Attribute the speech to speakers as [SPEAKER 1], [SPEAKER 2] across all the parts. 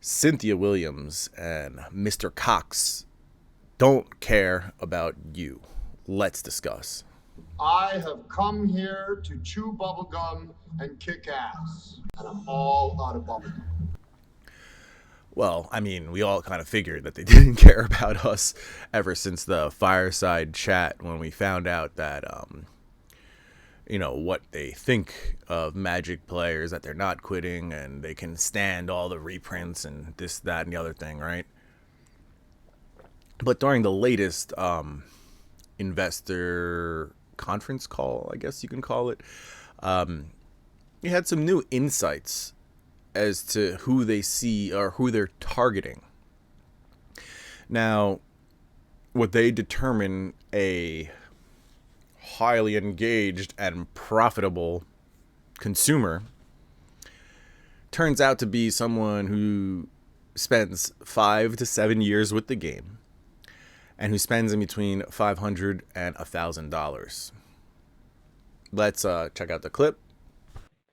[SPEAKER 1] Cynthia Williams and Mr. Cox don't care about you. Let's discuss.
[SPEAKER 2] I have come here to chew bubblegum and kick ass, and I'm all out of bubblegum.
[SPEAKER 1] Well, I mean, we all kind of figured that they didn't care about us ever since the fireside chat when we found out that, what they think of Magic players, that they're not quitting and they can stand all the reprints and this, that, and the other thing, right? But during the latest investor conference call, I guess you can call it, we had some new insights as to who they see or who they're targeting. Now, what they determine a highly engaged and profitable consumer turns out to be someone who spends 5 to 7 years with the game and who spends in between $500 and $1,000. Let's check out the clip.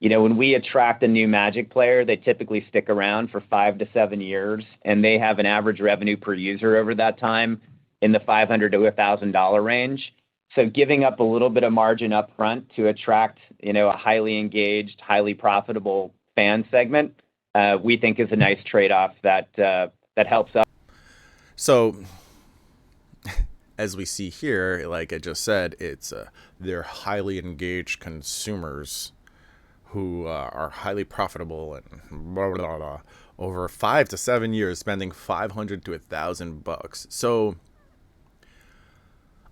[SPEAKER 3] When we attract a new Magic player, they typically stick around for 5 to 7 years, and they have an average revenue per user over that time in the $500 to $1,000 range. So giving up a little bit of margin up front to attract, a highly engaged, highly profitable fan segment, we think is a nice trade-off that helps us.
[SPEAKER 1] So, as we see here, like I just said, it's they're highly engaged consumers who are highly profitable and blah, blah, blah, over 5 to 7 years, spending $500 to $1,000. So,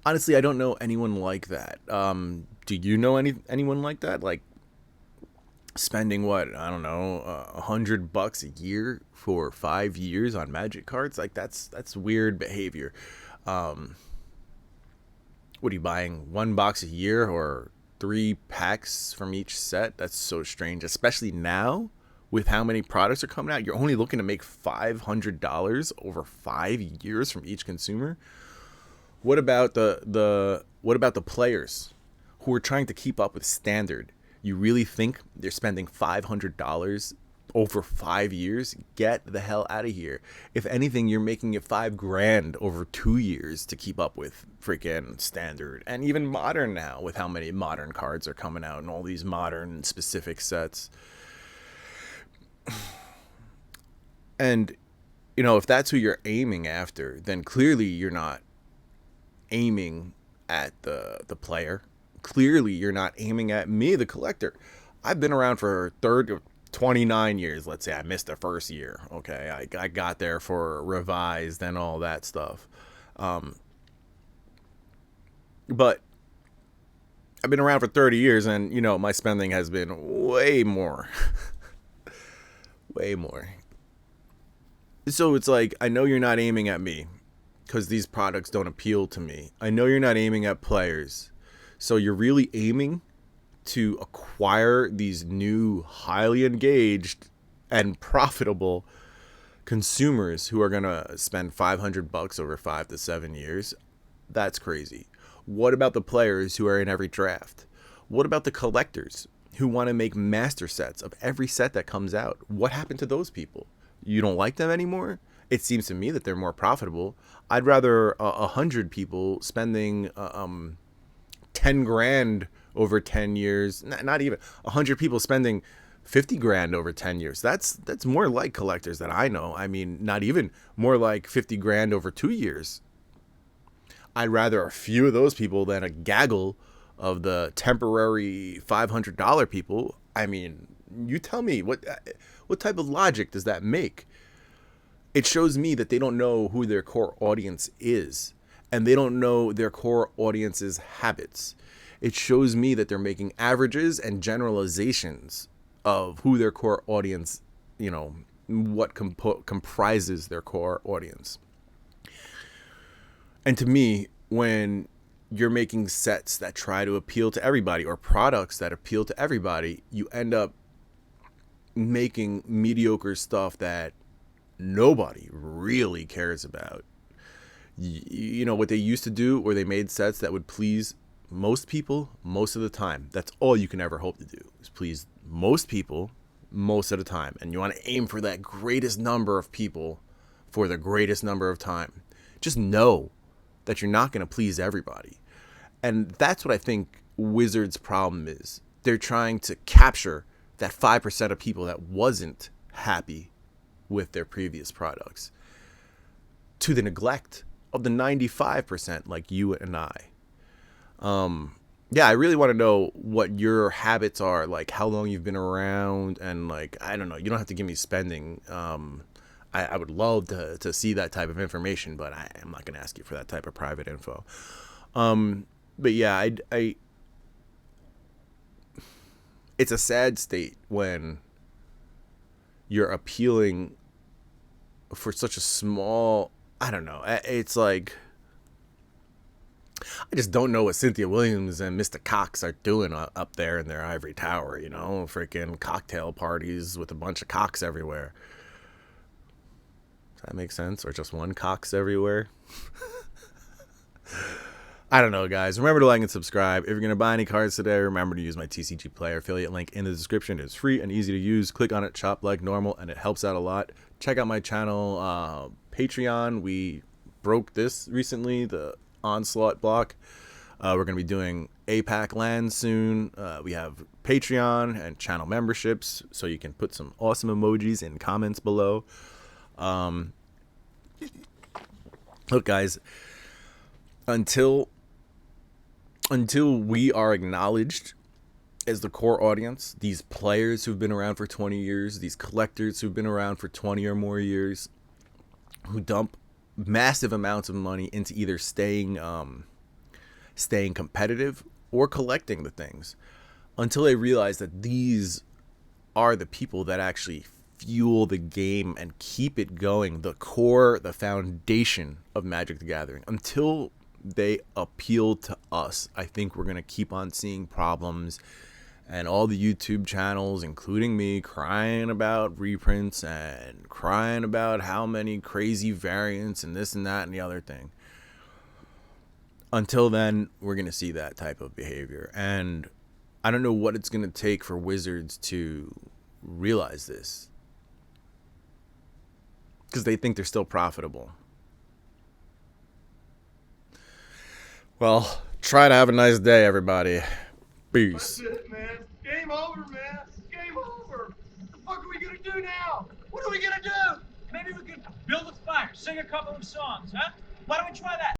[SPEAKER 1] honestly, I don't know anyone like that. Do you know anyone like that? Like spending what, I don't know, $100 a year for 5 years on Magic cards? Like that's weird behavior. What are you buying? 1 box a year or 3 packs from each set? That's so strange, especially now with how many products are coming out. You're only looking to make $500 over 5 years from each consumer. What about the players who are trying to keep up with standard? You really think they're spending $500 over 5 years? Get the hell out of here. If anything, you're making it $5,000 over 2 years to keep up with freaking standard and even modern now, with how many modern cards are coming out and all these modern specific sets. And if that's who you're aiming after, then clearly you're not aiming at the player. Clearly you're not aiming at me, the collector. I've been around for 29 years. Let's say I missed the first year. Okay, I got there for revised and all that stuff. But I've been around for 30 years, and my spending has been way more. Way more. So it's like, I know you're not aiming at me because these products don't appeal to me. I know you're not aiming at players. So you're really aiming to acquire these new, highly engaged and profitable consumers who are going to spend $500 over 5 to 7 years. That's crazy. What about the players who are in every draft? What about the collectors who want to make master sets of every set that comes out? What happened to those people? You don't like them anymore? It seems to me that they're more profitable. I'd rather 100 people spending $10,000 over 10 years, not even 100 people spending $50,000 over 10 years. That's more like collectors that I know. I mean, not even more like $50,000 over 2 years. I'd rather a few of those people than a gaggle of the temporary $500 people. I mean, you tell me, what type of logic does that make? It shows me that they don't know who their core audience is, and they don't know their core audience's habits. It shows me that they're making averages and generalizations of who their core audience, what comprises their core audience. And to me, when you're making sets that try to appeal to everybody or products that appeal to everybody, you end up making mediocre stuff that nobody really cares about. What they used to do, where they made sets that would please most people most of the time. That's all you can ever hope to do, is please most people most of the time, and you want to aim for that greatest number of people for the greatest number of time, just know that you're not going to please everybody. And that's what I think Wizards' problem is. They're trying to capture that 5% of people that wasn't happy with their previous products, to the neglect of the 95% like you and I. Yeah, I really want to know what your habits are, like how long you've been around, and like, I don't know, you don't have to give me spending. I would love to see that type of information, but I'm not going to ask you for that type of private info. But yeah, it's a sad state when you're appealing for such a small, I don't know, it's like, I just don't know what Cynthia Williams and Mr. Cox are doing up there in their ivory tower, you know, freaking cocktail parties with a bunch of cocks everywhere. Does that make sense? Or just one Cox everywhere? I don't know, guys. Remember to like and subscribe. If you're going to buy any cards today, remember to use my TCG Player affiliate link in the description. It's free and easy to use. Click on it, shop like normal, and it helps out a lot. Check out my channel, Patreon. We broke this recently, the Onslaught block. We're going to be doing APAC LAN soon. We have Patreon and channel memberships, so you can put some awesome emojis in comments below. Look, guys, until we are acknowledged as the core audience, these players who've been around for 20 years, these collectors who've been around for 20 or more years, who dump massive amounts of money into either staying competitive or collecting the things, until they realize that these are the people that actually fuel the game and keep it going, the core, the foundation of Magic the Gathering, until they appeal to us, I think we're going to keep on seeing problems, and all the YouTube channels, including me, crying about reprints and crying about how many crazy variants and this and that and the other thing. Until then, we're going to see that type of behavior. And I don't know what it's going to take for Wizards to realize this, because they think they're still profitable. Well, try to have a nice day, everybody. Peace.
[SPEAKER 2] That's it, man. Game over, man. Game over. What the fuck are we gonna do now? What are we gonna do?
[SPEAKER 4] Maybe we could build a fire, sing a couple of songs, huh? Why don't we try that?